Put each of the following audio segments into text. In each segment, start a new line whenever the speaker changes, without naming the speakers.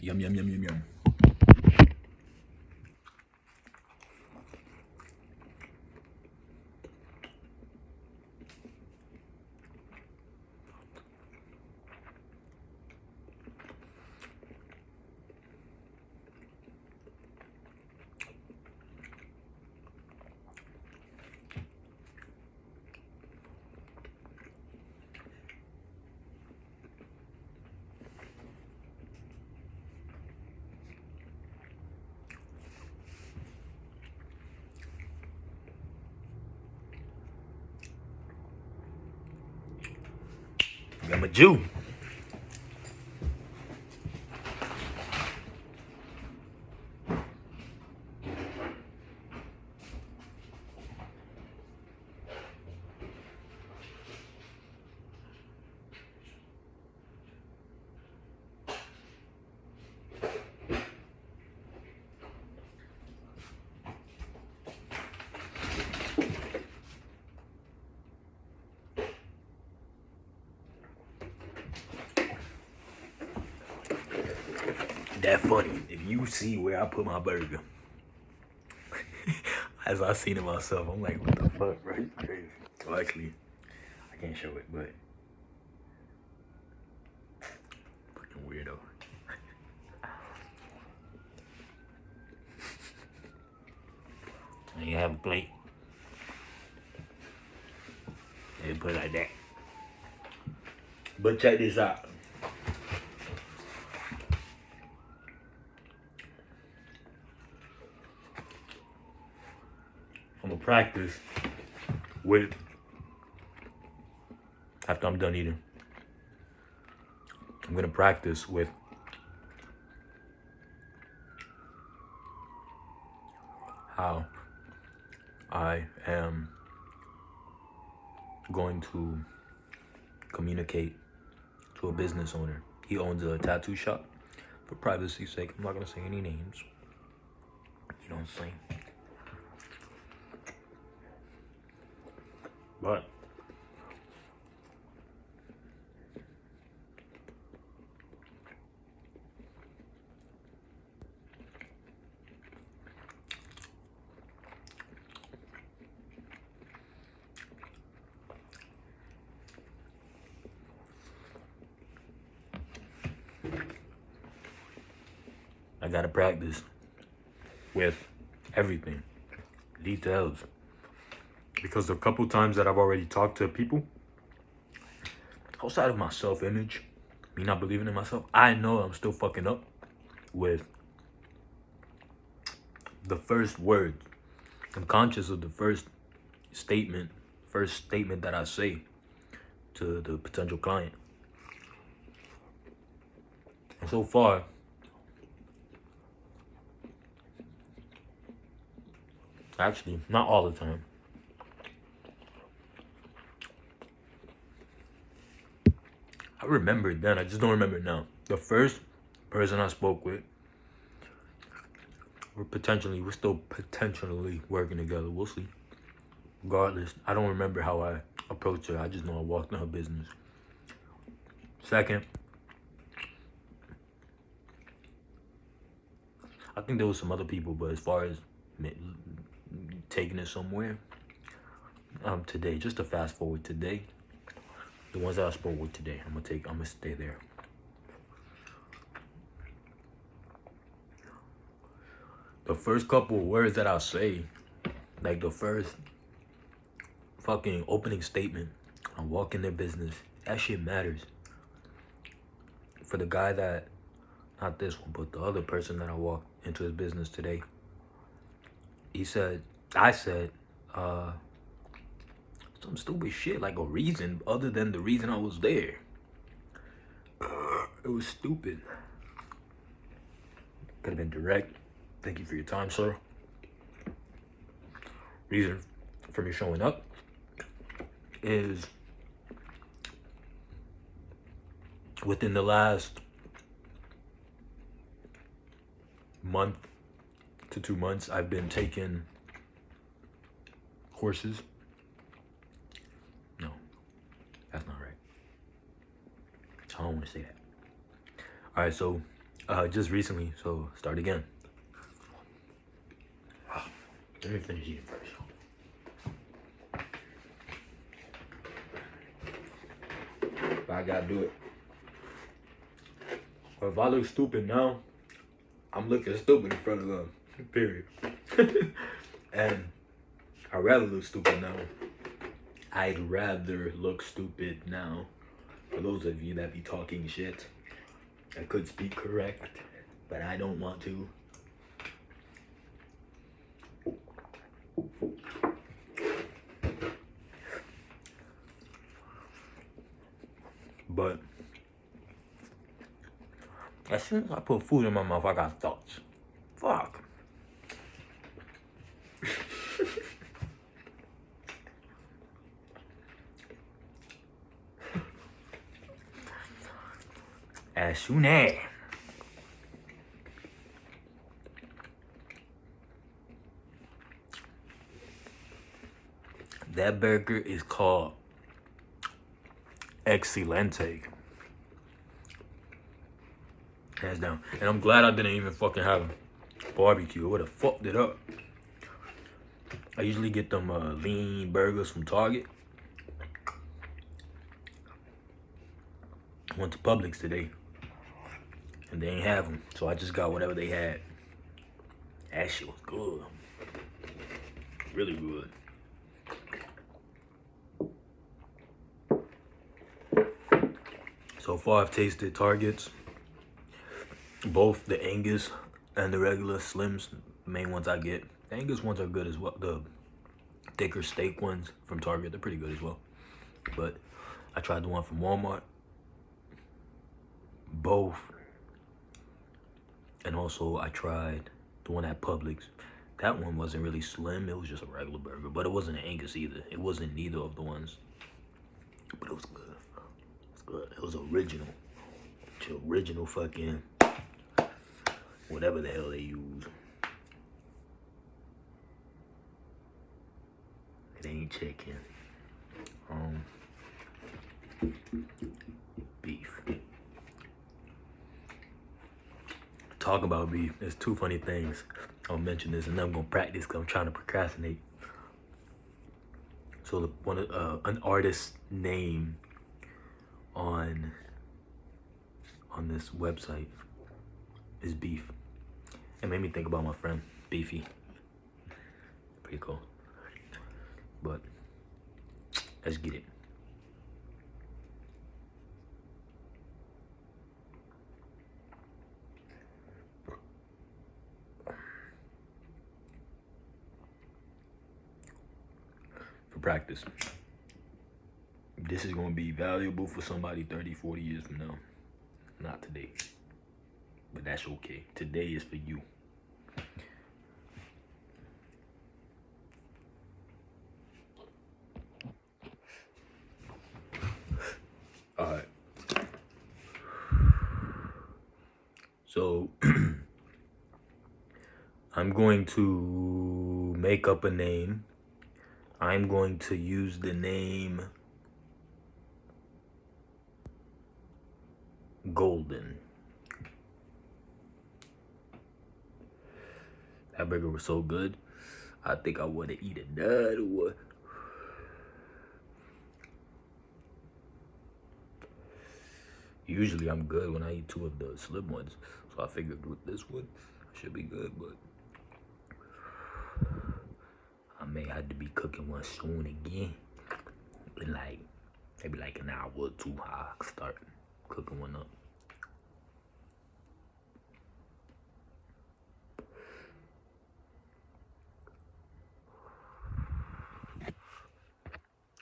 Yum, yum, yum, yum, yum. I'm a Jew. That funny. If you see where I put my burger, as I seen it myself, I'm like, what the fuck, bro? You crazy. Well, actually, I can't show it, but fucking weirdo. And you have a plate. And put it like that. But check this out. I'm gonna practice with, after I'm done eating, I'm gonna practice with how I am going to communicate to a business owner. He owns a tattoo shop. For privacy's sake, I'm not gonna say any names. You know what I'm saying? But I gotta practice with everything, details. Because the couple times that I've already talked to people, outside of my self-image, me not believing in myself, I know I'm still fucking up with the first word. I'm conscious of the first statement that I say to the potential client. And so far, actually, not all the time, I remember it then, I just don't remember it now. The first person I spoke with, we're still potentially working together. We'll see. Regardless, I don't remember how I approached her. I just know I walked in her business. Second, I think there was some other people, but as far as taking it somewhere, today, just to fast forward today, the ones that I spoke with today, I'm gonna stay there. The first couple of words that I'll say, like the first fucking opening statement, I walk in their business, that shit matters. For the guy that, not this one, but the other person that I walked into his business today, I said, some stupid shit, like a reason other than the reason I was there. It was stupid. Could have been direct. Thank you for your time, sir. Reason for me showing up is within the last month to 2 months, I've been taking courses. No, that's not right. I don't want to say that. All right, so Just recently, so start again. Let me finish eating first. But I gotta do it. Or if I look stupid now, I'm looking stupid in front of them. Period. And I'd rather look stupid now. I'd rather look stupid now. For those of you that be talking shit, I could speak correct, but I don't want to. But as soon as I put food in my mouth, I got thoughts. Fuck. As soon as that burger is called Excelente. Hands down. And I'm glad I didn't even fucking have barbecue. It would have fucked it up. I usually get them lean burgers from Target. I went to Publix today and they ain't have them, so I just got whatever they had. That shit was good. Really good. So far I've tasted Target's, both the Angus and the regular Slims, the main ones I get. The Angus ones are good as well. The thicker steak ones from Target, they're pretty good as well. But I tried the one from Walmart. Both. And also I tried the one at Publix. That one wasn't really slim, it was just a regular burger. But it wasn't an Angus either. It wasn't neither of the ones. But it was good. It was good. It was original. It's original fucking whatever the hell they use. It ain't chicken. Beef. Talk about beef. There's two funny things. I'll mention this and then I'm gonna practice because I'm trying to procrastinate. So an artist's name on this website is Beef. It made me think about my friend Beefy. Pretty cool. But let's get it. For practice. This is going to be valuable for somebody 30, 40 years from now. Not today. But that's okay. Today is for you. Alright. So, I'm going to make up a name. I'm going to use the name Golden. That burger was so good. I think I would have eaten another one. Usually I'm good when I eat two of the slim ones. So I figured with this one, I should be good, but I may have to be cooking one soon again. In maybe like an hour or two, I'll start cooking one up.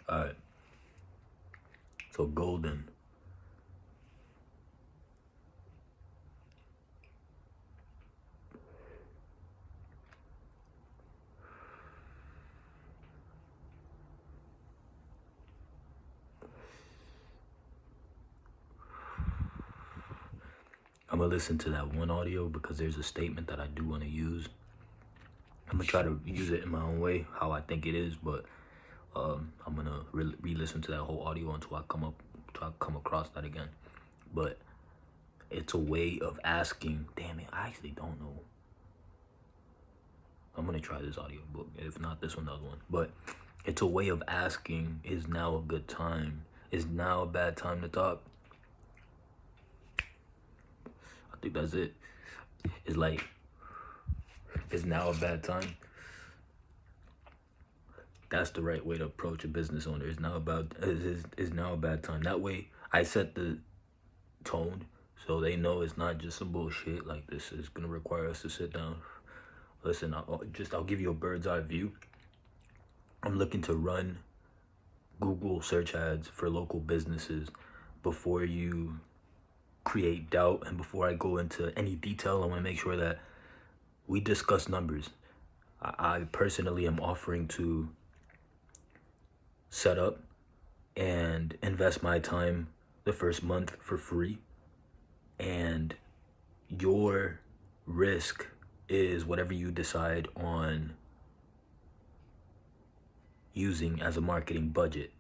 Alright. So Golden. I'm gonna listen to that one audio because there's a statement that I do want to use. I'm gonna try to use it in my own way, how I think it is, but I'm gonna re-listen to that whole audio until I come across that again. But It's a way of asking. Damn it, I actually don't know. I'm gonna try this audiobook. If not this one, the other one. But it's a way of asking, is now a good time? Is now a bad time to talk? I think that's it. It's like, is now a bad time? That's the right way to approach a business owner. Is now now a bad time? That way I set the tone so they know it's not just some bullshit. Like, this is gonna require us to sit down. Listen, I'll give you a bird's eye view. I'm looking to run Google search ads for local businesses. Before you create doubt and before I go into any detail, I want to make sure that we discuss numbers. I personally am offering to set up and invest my time the first month for free, and your risk is whatever you decide on using as a marketing budget.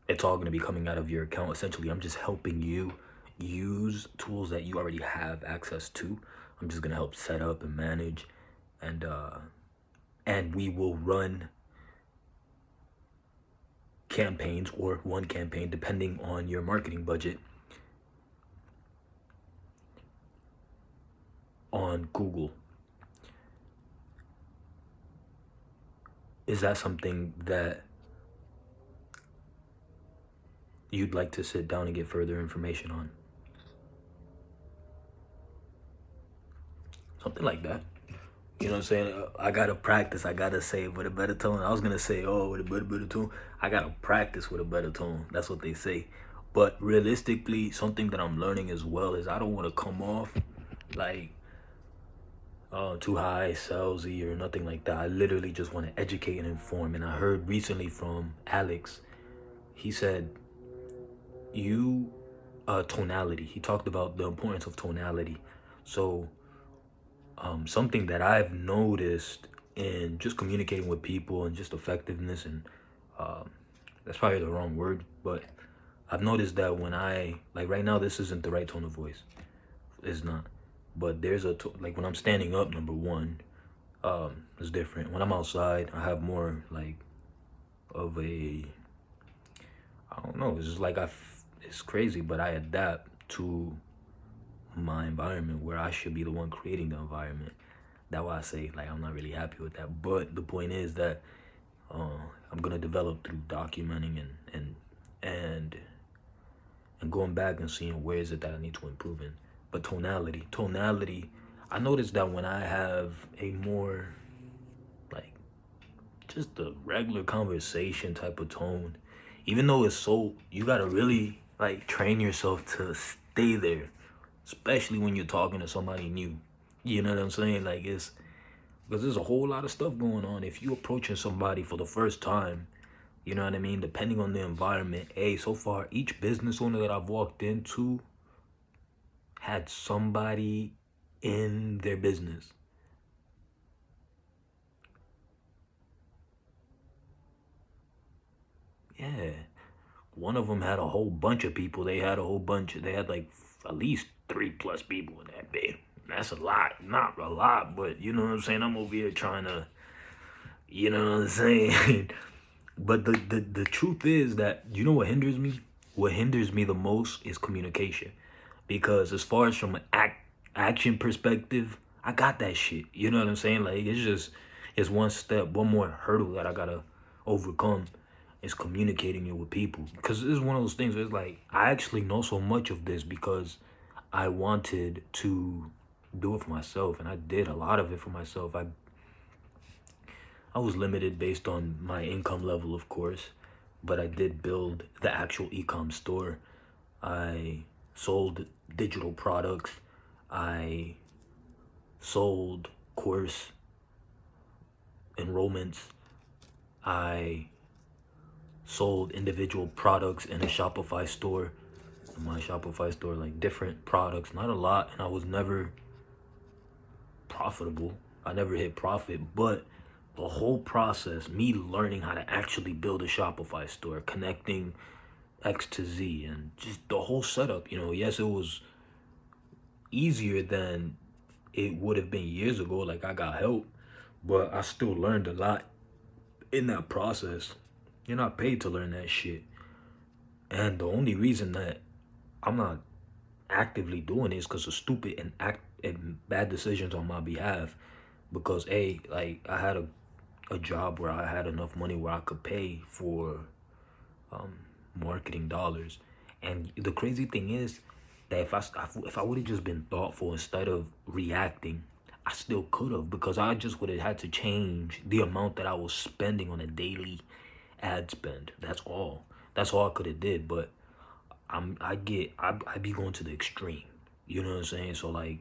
It's all going to be coming out of your account. Essentially, I'm just helping you use tools that you already have access to. I'm just going to help set up and manage, and we will run campaigns, or one campaign depending on your marketing budget, on Google. Is that something that you'd like to sit down and get further information on? Something like that. You know what I'm saying? I gotta practice. I gotta say with a better tone. I was gonna say, oh, with a better tone. I gotta practice with a better tone. That's what they say. But realistically, something that I'm learning as well is I don't want to come off like too high, salesy, or nothing like that. I literally just want to educate and inform. And I heard recently from Alex, he said, tonality. He talked about the importance of tonality. So something that I've noticed in just communicating with people and just effectiveness, and that's probably the wrong word, but I've noticed that when like right now, this isn't the right tone of voice. It's not. But there's like when I'm standing up, number one, it's different. When I'm outside, I have more like of a, I don't know, it's just like it's crazy, but I adapt to my environment where I should be the one creating the environment. That's why I say like I'm not really happy with that. But the point is that I'm gonna develop through documenting and going back and seeing where is it that I need to improve in. But tonality, I noticed that when I have a more like just a regular conversation type of tone, even though it's so, you gotta really like train yourself to stay there, especially when you're talking to somebody new. You know what I'm saying? Like, it's because there's a whole lot of stuff going on. If you approaching somebody for the first time, you know what I mean? Depending on the environment, so far, each business owner that I've walked into had somebody in their business. Yeah. One of them had a whole bunch of people. They had like at least 3+ people in that bed. That's a lot. Not a lot, but you know what I'm saying? I'm over here trying to, you know what I'm saying? But the truth is that, you know what hinders me? What hinders me the most is communication. Because as far as from an action perspective, I got that shit. You know what I'm saying? Like, it's one step, one more hurdle that I gotta overcome is communicating it with people. Because it's one of those things where it's like, I actually know so much of this because I wanted to do it for myself, and I did a lot of it for myself. I was limited based on my income level, of course, but I did build the actual e-com store. I sold digital products. I sold course enrollments. I sold individual products in a Shopify store. In my Shopify store, like different products, not a lot, and I was never profitable. I never hit profit, but the whole process, me learning how to actually build a Shopify store, connecting X to Z and just the whole setup. Yes, it was easier than it would have been years ago. Like, I got help, but I still learned a lot in that process. You're not paid to learn that shit. And the only reason that I'm not actively doing it is because of stupid and bad decisions on my behalf. Because like I had a job where I had enough money where I could pay for marketing dollars. And the crazy thing is that if I would have just been thoughtful instead of reacting, I still could have, because I just would have had to change the amount that I was spending on a daily ad spend. That's all. That's all I could have did. But I be going to the extreme. You know what I'm saying? So like,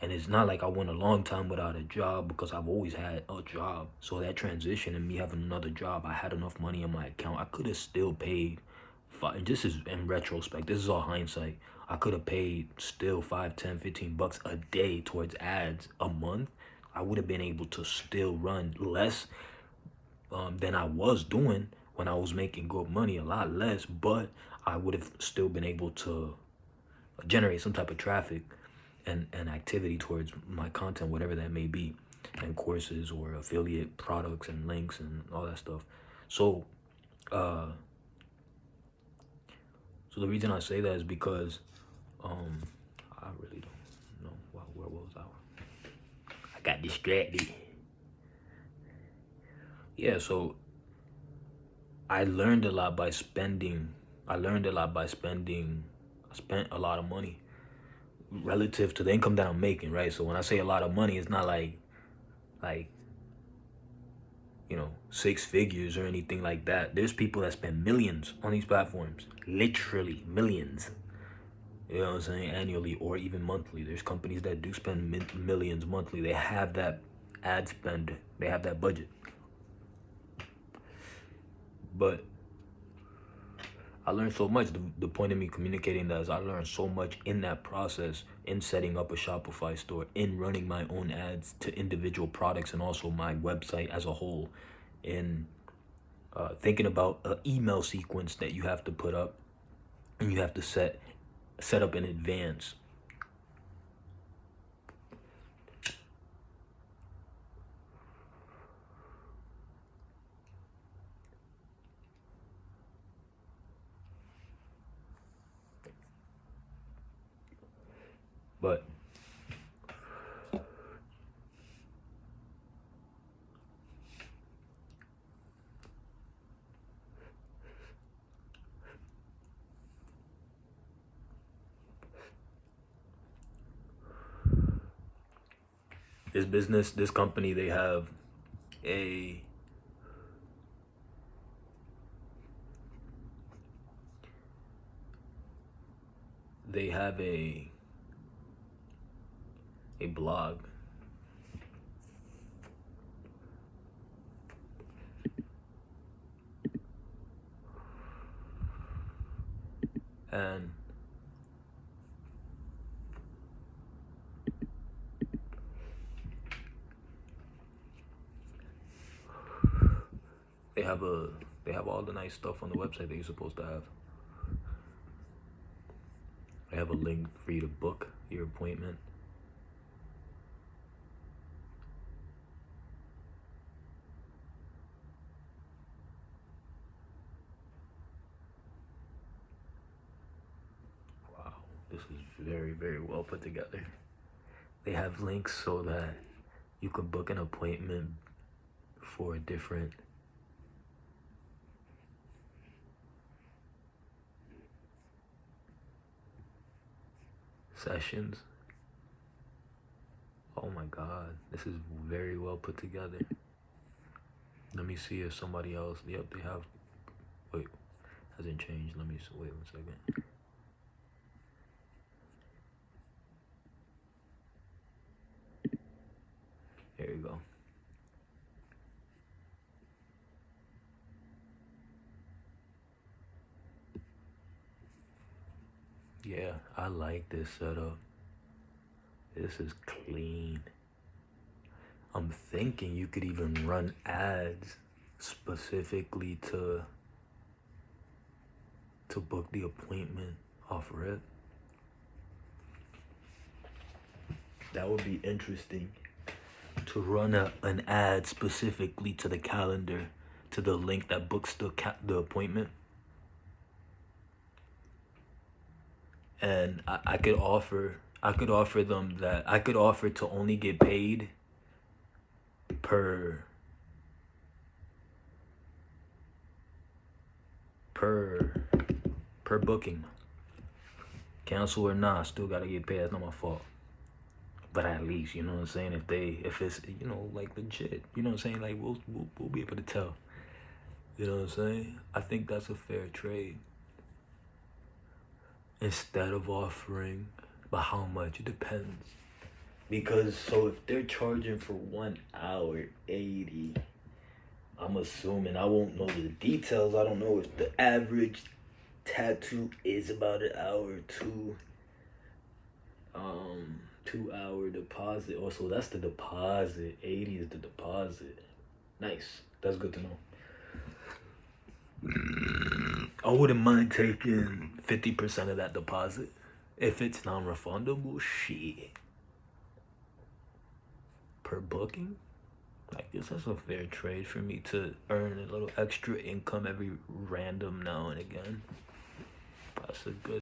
and it's not like I went a long time without a job, because I've always had a job. So that transition and me having another job, I had enough money in my account. I could have still paid five. This is in retrospect. This is all hindsight. I could have paid still 5, 10, 15 bucks a day towards ads a month. I would have been able to still run less than I was doing when I was making good money, a lot less, but I would have still been able to generate some type of traffic and activity towards my content, whatever that may be, and courses or affiliate products and links and all that stuff. So, so the reason I say that is because I really don't know where was I? I got distracted. Yeah, so I learned a lot by spending. I learned a lot by spending. I spent a lot of money relative to the income that I'm making, right? So when I say a lot of money, it's not like 6 figures or anything like that. There's people that spend millions on these platforms, literally millions. You know what I'm saying? Annually or even monthly. There's companies that do spend millions monthly. They have that ad spend. They have that budget. But I learned so much. The point of me communicating that is I learned so much in that process, in setting up a Shopify store, in running my own ads to individual products and also my website as a whole, in thinking about an email sequence that you have to put up and you have to set up in advance. But this company, they have a they have a blog. And they have all the nice stuff on the website that you're supposed to have. They have a link for you to book your appointment. Wow, this is very, very well put together. They have links so that you can book an appointment for different sessions. Oh my God, this is very well put together. Let me see if somebody else. Yep, they have. Wait, hasn't changed. Let me wait 1 second. There you go. Yeah, I like this setup. This is clean. I'm thinking you could even run ads specifically to to book the appointment off rip. That would be interesting. To run an ad specifically to the calendar, to the link that books the appointment. And I could offer them that I could offer to only get paid per booking. Cancel or not, still gotta get paid. That's not my fault. But at least, you know what I'm saying, if it's, you know, like legit, you know what I'm saying, like we'll be able to tell. You know what I'm saying? I think that's a fair trade. Instead of offering, but how much? It depends. Because so if they're charging for 1 hour 80, I'm assuming, I won't know the details. I don't know if the average tattoo is about an hour or two. 2-hour deposit. Also, that's the deposit. 80 is the deposit. Nice. That's good to know. I wouldn't mind taking 50% of that deposit. If it's non-refundable, shit. Per booking? I guess that's a fair trade for me to earn a little extra income every random now and again. That's a good